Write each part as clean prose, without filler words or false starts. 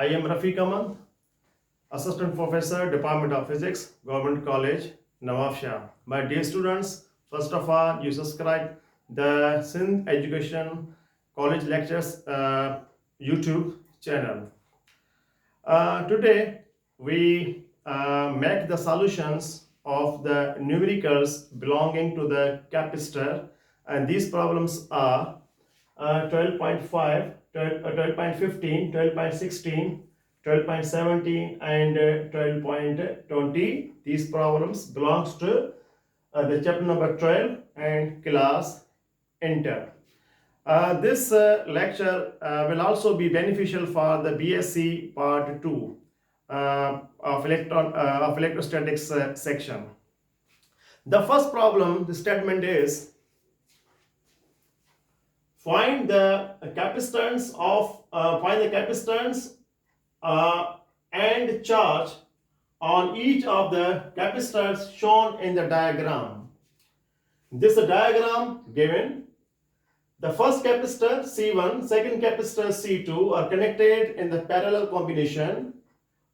I am Rafiq Ahmad, Assistant Professor, Department of Physics, Government College, Nawab Shah. My dear students, first of all, you subscribe the Sindh Education College Lectures YouTube channel. Today, we make the solutions of the numericals belonging to the capacitor, and these problems are 12.5, 12.15, 12.16, 12.17 and 12.20. These problems belongs to the chapter number 12 and class Inter. This lecture will also be beneficial for the BSc Part 2 of electrostatics section. The first problem, the statement is find the capacitance and charge on each of the capacitors shown in the diagram. This diagram given. The first capacitor C1, second capacitor C2 are connected in the parallel combination,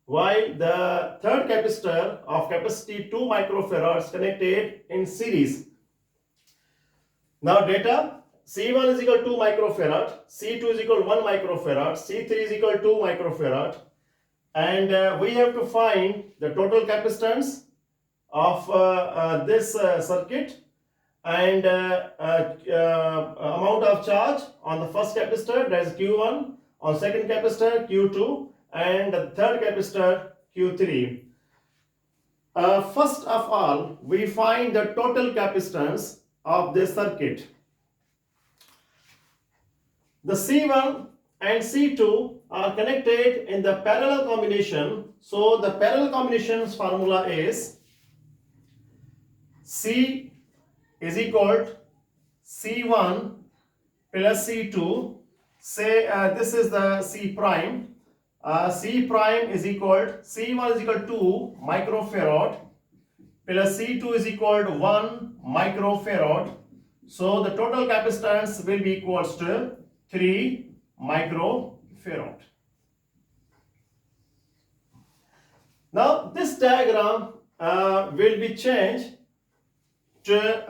while the third capacitor of capacity 2 microfarads connected in series. Now data, C1 is equal to 2 microfarad, C2 is equal to 1 microfarad, C3 is equal to 2 microfarad, and we have to find the total capacitance of this circuit and amount of charge on the first capacitor, that is Q1, on second capacitor Q2, and the third capacitor Q3. First of all, we find the total capacitance of this circuit. The C1 and C2 are connected in the parallel combination, so the parallel combination's formula is C is equal to C1 plus C2. Say this is the C prime. C prime is equal to C1 is equal to 2 microfarad plus C2 is equal to 1 microfarad. So the total capacitance will be equals to 3 microfarad. Now this diagram will be changed to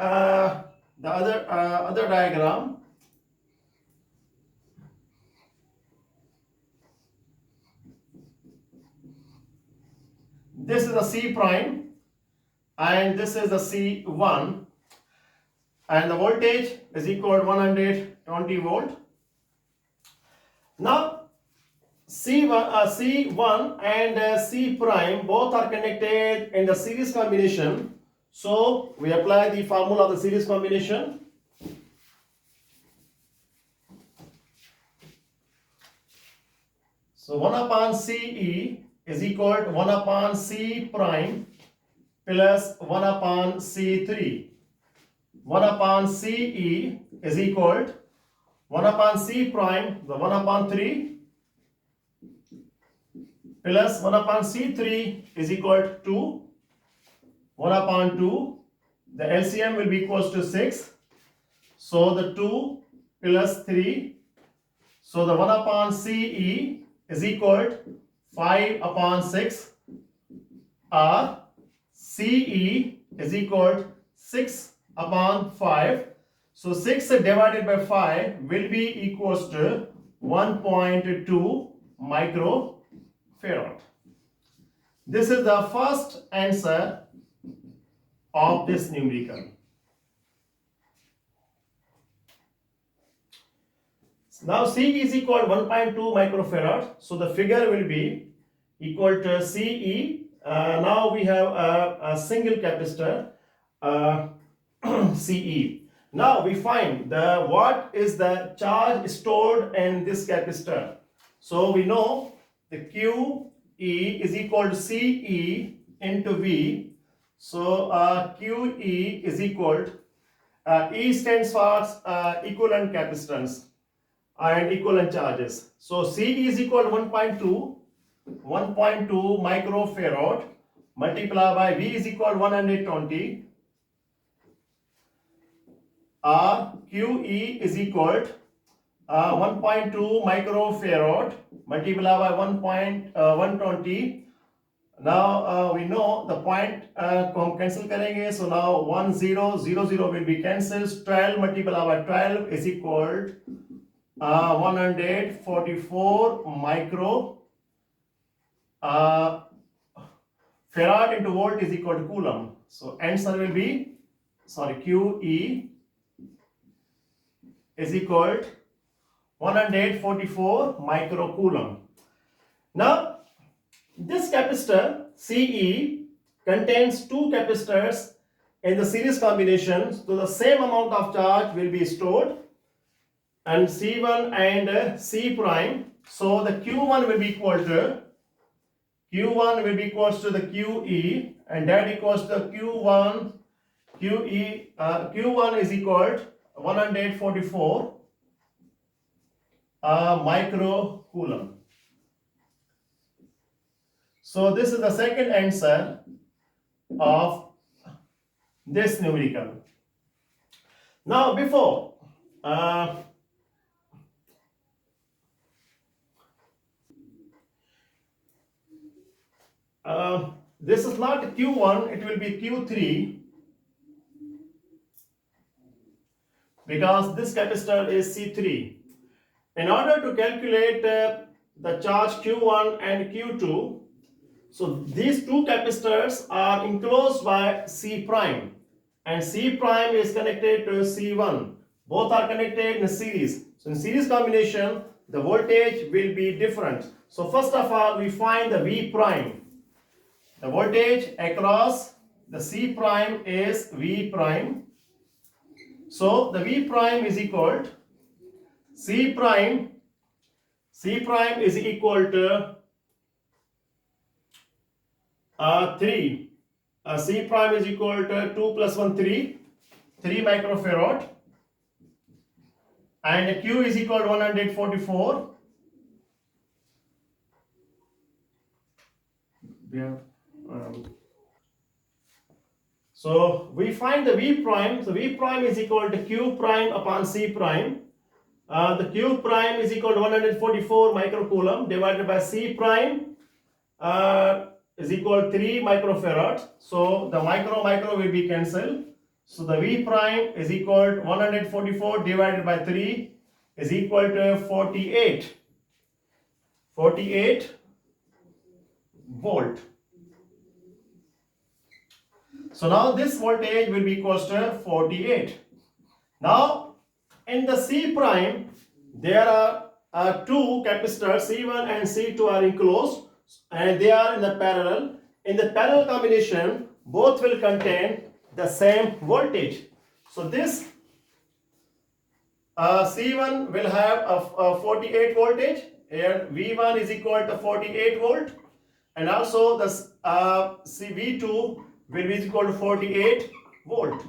the other diagram. This is the C prime and this is the C1, and the voltage is equal to 120 volt. Now C1 and C prime both are connected in the series combination. So we apply the formula of the series combination. So 1 upon CE is equal to 1 upon C prime plus 1 upon C3. 1 upon CE is equal to 1 upon C prime, the 1 upon 3 plus 1 upon C3 is equal to 2. 1 upon 2, the LCM will be equals to 6. So the 2 plus 3. So the 1 upon CE is equal to 5 upon 6, or CE is equal to 6 upon 5. So 6 divided by 5 will be equals to 1.2 microfarad. This is the first answer of this numerical. Now C is equal to 1.2 microfarad, so the figure will be equal to CE. Now we have a single capacitor CE. Now we find what is the charge stored in this capacitor. So we know the QE is equal to CE into V. So QE is equal to E stands for equivalent capacitance and equivalent charges. So CE is equal to 1.2 microfarad multiplied by V is equal to 120, or QE is equal to 1.2 microfarad multiplied by 1.120. Now we know the point को हम cancel करेंगे. So now 1000 will be cancelled. 12 multiplied by 12 is equal 144 micro farad into volt is equal to coulomb. So answer will be, QE is equal to 144 microcoulomb. Now this capacitor CE contains two capacitors in the series combination, so the same amount of charge will be stored, and C1 and C prime. So the Q1 will be equal to the QE, and that equals to the Q1 QE. Q1 is equal to 144 microcoulomb. So this is the second answer of this numerical. Now before this is not Q1, it will be Q3, because this capacitor is C3. In order to calculate the charge Q1 and Q2, so these two capacitors are enclosed by C prime, and C prime is connected to C1. Both are connected in series. So in series combination, the voltage will be different. So first of all, we find the V prime. The voltage across the C prime is V prime. So the V prime is equal to C prime is equal to 3. C prime is equal to 2 plus 1, 3 microfarad, and Q is equal to 144. So we find the V prime. So V prime is equal to Q prime upon C prime. The Q prime is equal to 144 microcoulomb divided by C prime is equal to 3 microfarad. So the micro will be cancelled. So the V prime is equal to 144 divided by 3 is equal to 48 volt. So now this voltage will be equal to 48. Now in the C prime, there are two capacitors, C1 and C2 are enclosed, and they are in the parallel. In the parallel combination, both will contain the same voltage. So this C1 will have a 48 voltage, and V1 is equal to 48 volt, and also the V2 will be equal to 48 volt.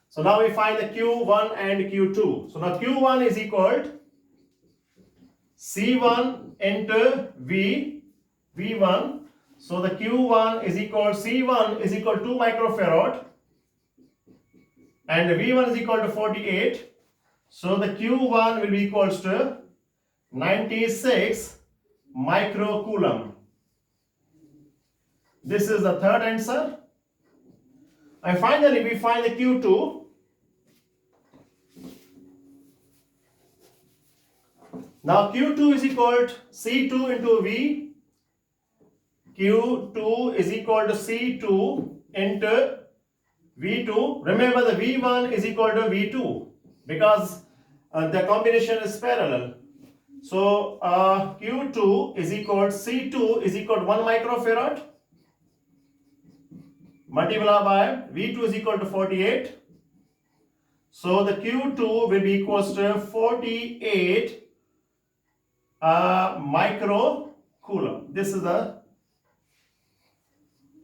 So now we find the Q1 and Q2. So now Q1 is equal to C1 into V1. So the Q1 is equal to C1 is equal to 2 microfarad, and V1 is equal to 48. So the Q1 will be equals to 96 microcoulomb. This is the third answer. And finally we find the Q2. Now Q2 is equal to C2 into V. Q2 is equal to C2 into V2. Remember, the V1 is equal to V2 because the combination is parallel. So Q2 is equal to C2 is equal to 1 microfarad multiplied by V2 is equal to 48. So the Q2 will be equals to 48 microcoulomb. This is the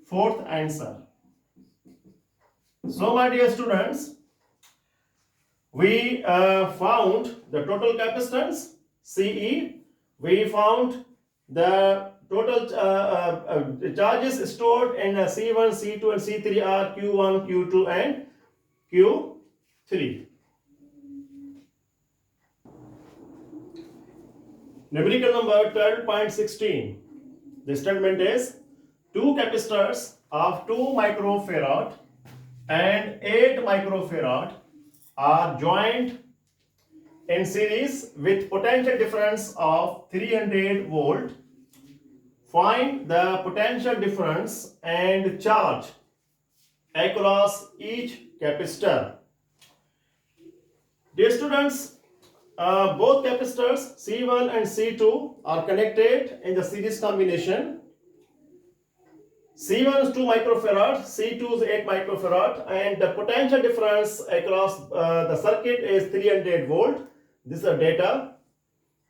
fourth answer. So my dear students, we found the total capacitance CE. We found the total charges stored in C1, C2 and C3 are Q1, Q2 and Q3. Numerical number 12.16. The statement is two capacitors of 2 microfarad and 8 microfarad are joined in series with potential difference of 300 volt. Find the potential difference and charge across each capacitor. Dear students, both capacitors C1 and C2 are connected in the series combination. C1 is 2 microfarad, C2 is 8 microfarad, and the potential difference across the circuit is 300 volt. This is the data,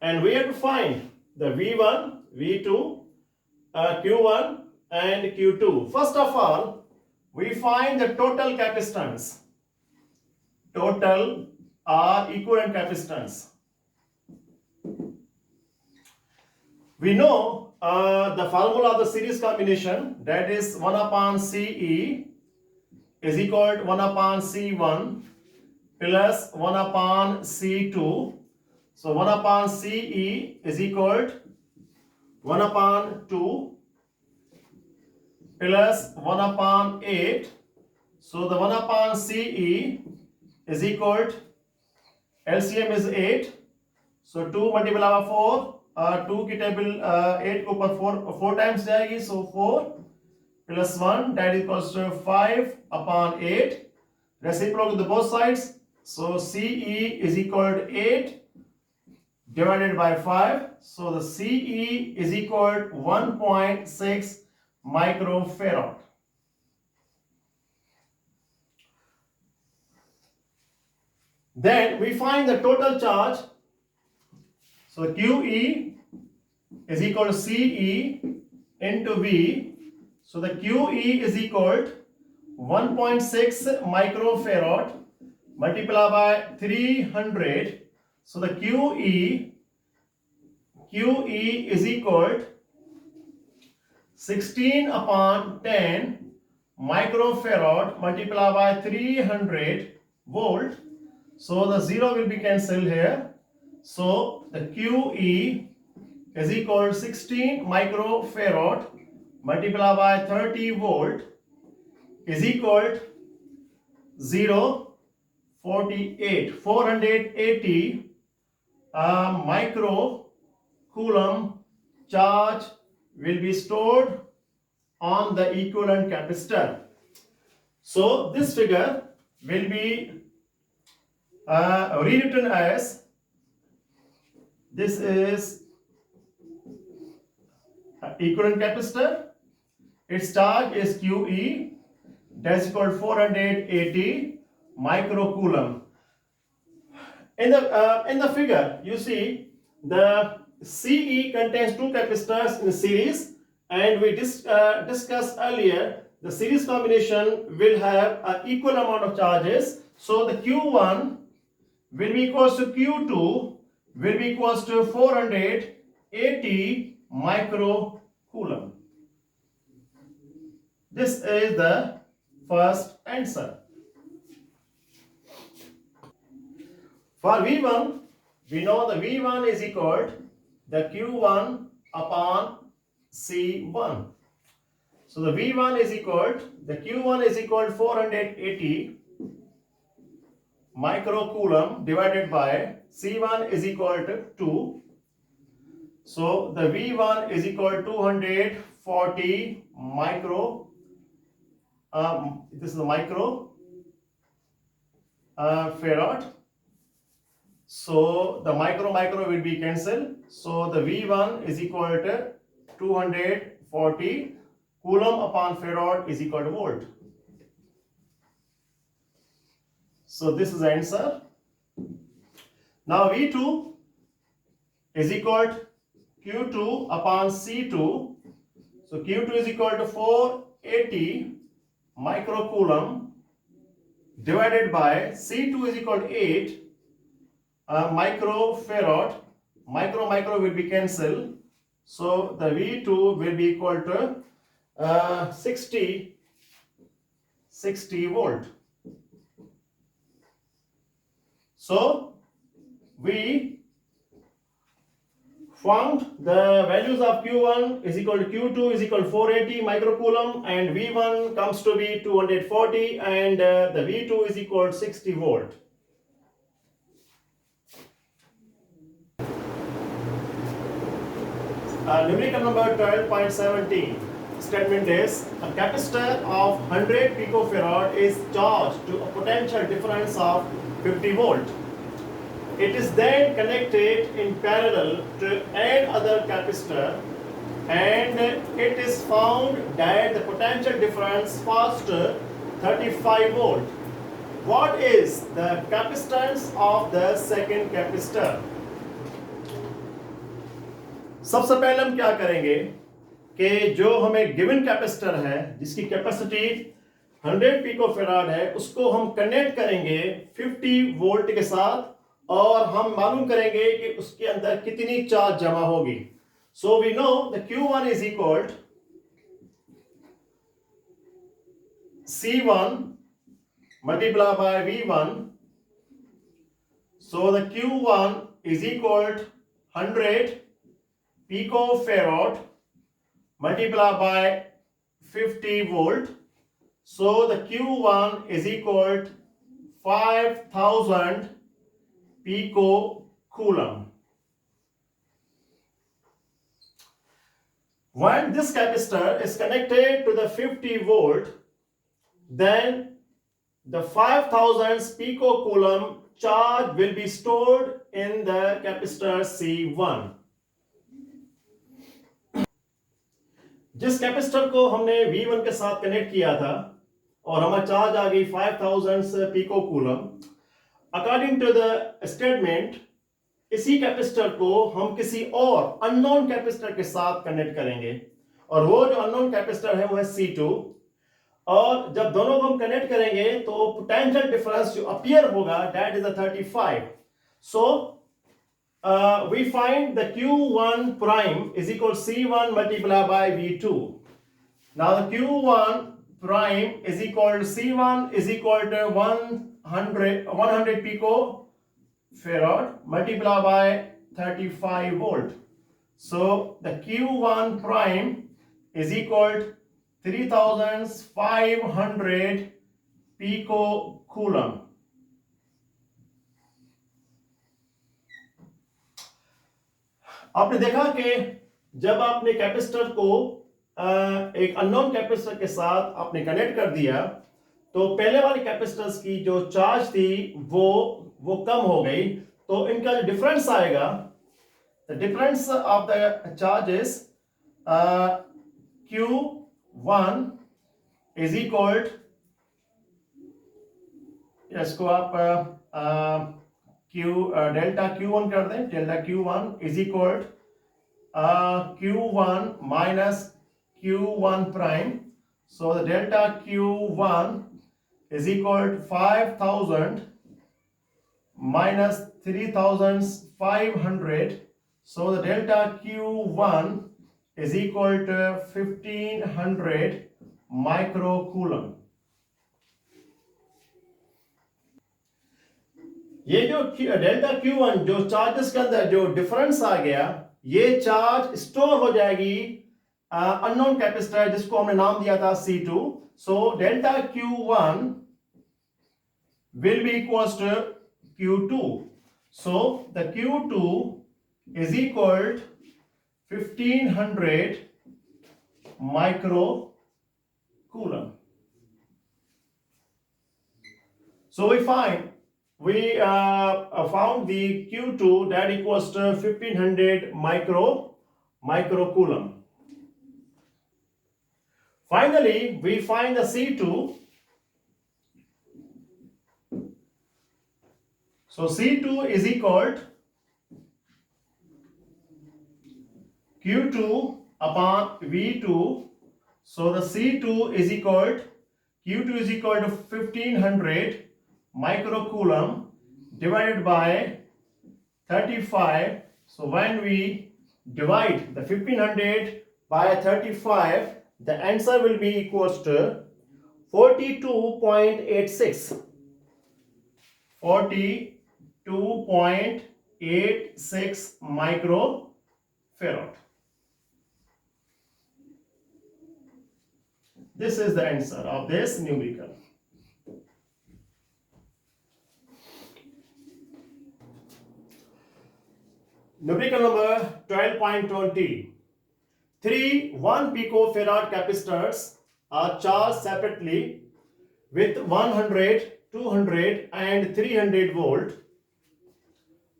and we have to find the V1, V2, Q1 and Q2. First of all, we find the total capacitance. Total are equivalent capacitance. We know the formula of the series combination, that is 1 upon CE is equal to 1 upon C1 plus 1 upon C2. So 1 upon CE is equal to 1 upon 2 plus 1 upon 8. So the 1 upon CE is equal to, LCM is 8. So 2 multiple by 4, 2 की table 8 के ऊपर 4 times जाएगी, so 4 plus 1 that equals to 5 upon 8. Reciprocal to both sides, so CE is equal to 8 divided by 5. So the CE is equal to 1.6 microfarad. Then we find the total charge. So QE is equal to CE into V. So the QE is equal to 1.6 microfarad multiplied by 300. So the QE is equal to 16 upon 10 microfarad multiplied by 300 volt. So the 0 will be cancelled here. So the QE is equal to 16 microfarad multiplied by 30 volt is equal to 480 microcoulomb charge will be stored on the equivalent capacitor. So this figure will be rewritten as, this is equivalent capacitor, its charge is QE, that's equal to 480 microcoulomb. In the figure, you see the CE contains two capacitors in series, and we discussed earlier the series combination will have an equal amount of charges. So the Q1 will be equals to Q2 will be equals to 480 microcoulomb. This is the first answer. For V1, we know the V1 is equal to the Q1 upon C1. So the V1 is equal to, the Q1 is equal to 480 microcoulomb divided by C1 is equal to 2. So the V1 is equal to 240 micro, this is the micro farad. So the micro will be cancelled. So the V1 is equal to 240 coulomb upon farad is equal to volt. So this is the answer. Now V2 is equal to Q2 upon C2. So Q2 is equal to 480 microcoulomb divided by C2 is equal to 8 microfarad. Micro will be cancelled. So the V2 will be equal to 60 volt. So we found the values of Q1 is equal to Q2 is equal to 480 microcoulomb, and V1 comes to be 240, and the V2 is equal to 60 volt. Numerical number 12.17. Statement is a capacitor of 100 picofarad is charged to a potential difference of 50 volt. It is then connected in parallel to another capacitor, and it is found that the potential difference was 35 volt. What is the capacitance of the second capacitor? सबसे पहले हम क्या करेंगे कि जो हमें given capacitor है जिसकी कैपेसिटी 100 पिकोफैराड है, उसको हम कनेक्ट करेंगे 50 वोल्ट के साथ, और हम मालूम करेंगे कि उसके अंदर कितनी चार्ज जमा होगी. So we know the Q1 is equal C1 multiplied by V1. So the Q1 is equal to 100 picofarad multiplied by 50 volt. So the Q1 is equal to 5000 picocoulomb. When this capacitor is connected to the 50 volt, then the 5000 picocoulomb charge will be stored in the capacitor C1. जिस capacitor को हमने V1 के साथ connect किया था और हमारा charge आ गई 5000 पिकोकूलम, अकॉर्डिंग टू द स्टेटमेंट इसी कैपेसिटर को हम किसी और अननोन कैपेसिटर के साथ कनेक्ट करेंगे, और वो जो अननोन कैपेसिटर है वो है C2. और जब दोनों को हम कनेक्ट करेंगे तो पोटेंशियल डिफरेंस जो अपीयर होगा that is 35. So we find the Q1 prime is equal to C1 multiplied by V2. Now the Q1 prime is equal to C1 is equal to 100 picofarad multiplied by 35 volt. So the Q1 prime is equal to 3500 picocoulomb. आपने देखा कि जब आपने capacitor को एक unknown capacitor के साथ आपने कनेक्ट कर दिया तो पहले वाले कैपेसिटर्स की जो चार्ज थी वो कम हो गई, तो इनका जो डिफरेंस आएगा, the difference of the charges Q1 is equal, इसको आप डेल्टा Q1 कर दें. Delta Q1 is equal Q1 minus Q1 prime. So the delta Q1 is equal to 5000 minus 3500. So the delta Q1 is equal to 1500 microcoulomb. ये जो delta Q1 जो charges के अंदर जो डिफरेंस आ गया, ये चार्ज स्टोर हो जाएगी अननोन कैपेसिटर जिसको हमने नाम दिया था C2. So delta Q1 will be equals to Q2. So the Q2 is equal to 1500 microcoulomb. So we found the Q2 that equals to 1500 microcoulomb. Finally, we find the C2. So C2 is equal to Q2 upon V2. So the C2 is equal to Q2 is equal to 1500 microcoulomb divided by 35. So when we divide the 1500 by 35, the answer will be equals to 42.86. 42.86 microcoulomb. farad. This is the answer of this numerical. Numerical number 12.20. Three 1 picofarad capacitors are charged separately with 100, 200 and 300 volt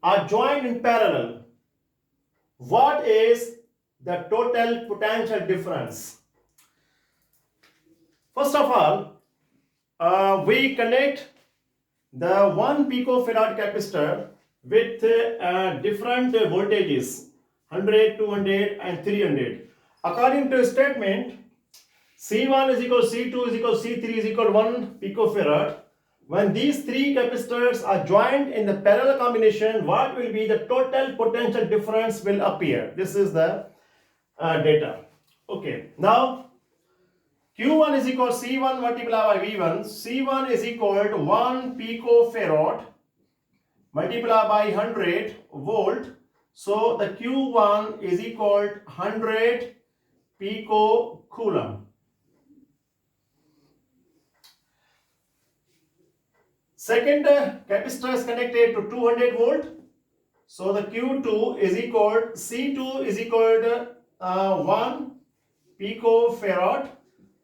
are joined in parallel. What is the total potential difference? First of all, we connect the 1 picofarad capacitor with different voltages 100, 200 and 300. According to statement, C1 is equal to C2 is equal to C3 is equal to 1 picofarad. When these three capacitors are joined in the parallel combination, what will be the total potential difference will appear. This is the data. Okay, now Q1 is equal to C1 multiplied by V1. C1 is equal to 1 picofarad multiplied by 100 volt. So the Q1 is equal to 100 picocoulomb. Second capacitor is connected to 200 volt. So the Q2 is equal, C2 is equal to 1 picofarad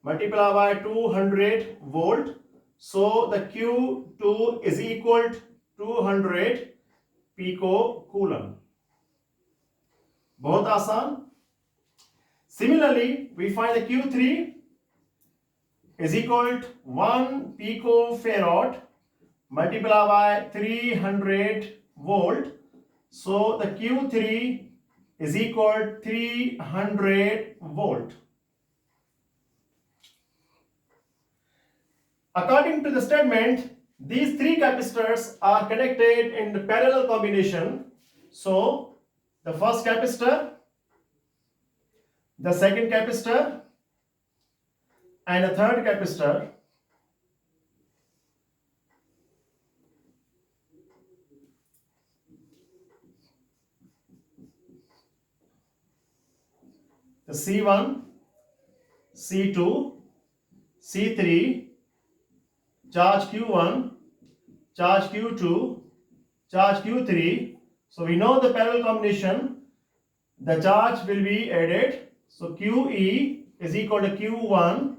multiplied by 200 volt. So the Q2 is equal to 200 picocoulomb. बहुत आसान. Similarly, we find the Q3 is equal to 1 picofarad multiplied by 300 volt. So the Q3 is equal to 300 volt. According to the statement, these three capacitors are connected in the parallel combination. So the first capacitor, the second capacitor and the third capacitor the C1, C2, C3, charge Q1, charge Q2, charge Q3. So we know the parallel combination, the charge will be added. So QE is equal to Q1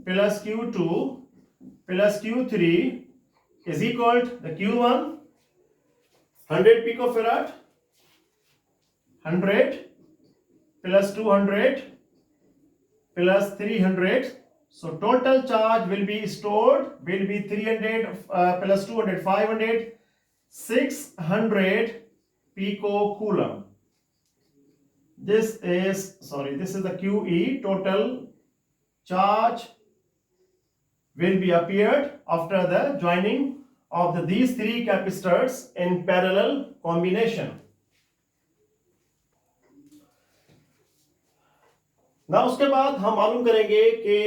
plus Q2 plus Q3 is equal to the Q1 100 picofarad, 100 plus 200 plus 300. So total charge will be stored, will be 300 plus 200, 500, 600 picocoulomb. This is the QE. Total charge will be appeared after the joining of these three capacitors in parallel combination. ना उसके बाद हम मालूम करेंगे कि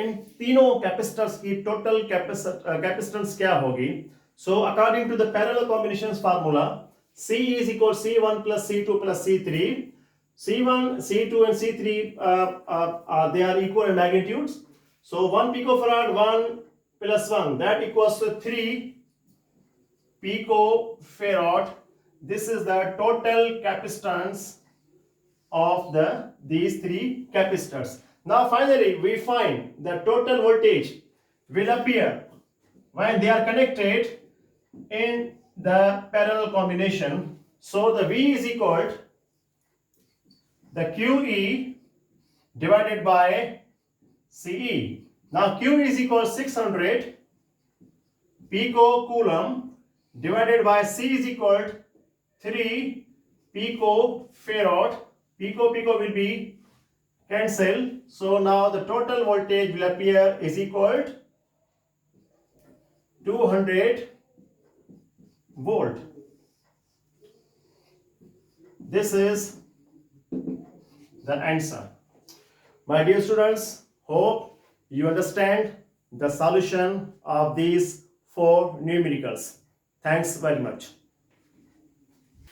इन तीनों capacitors की total capacitance क्या होगी. So according to the parallel combinations formula, C is equal to C1 plus C2 plus C3. C1, C2 and C3 they are equal in magnitudes. So 1 picofarad 1 plus 1 that equals to 3 picofarad. This is the total capacitance of these three capacitors. Now finally we find the total voltage will appear when they are connected in the parallel combination. So the V is equal to the QE divided by CE. Now Q is equal to 600 picocoulomb divided by C is equal to 3 picofarad. Pico will be cancelled. So now the total voltage will appear is equal to 200 volt. This is the answer. My dear students, hope you understand the solution of these four numericals. Thanks very much.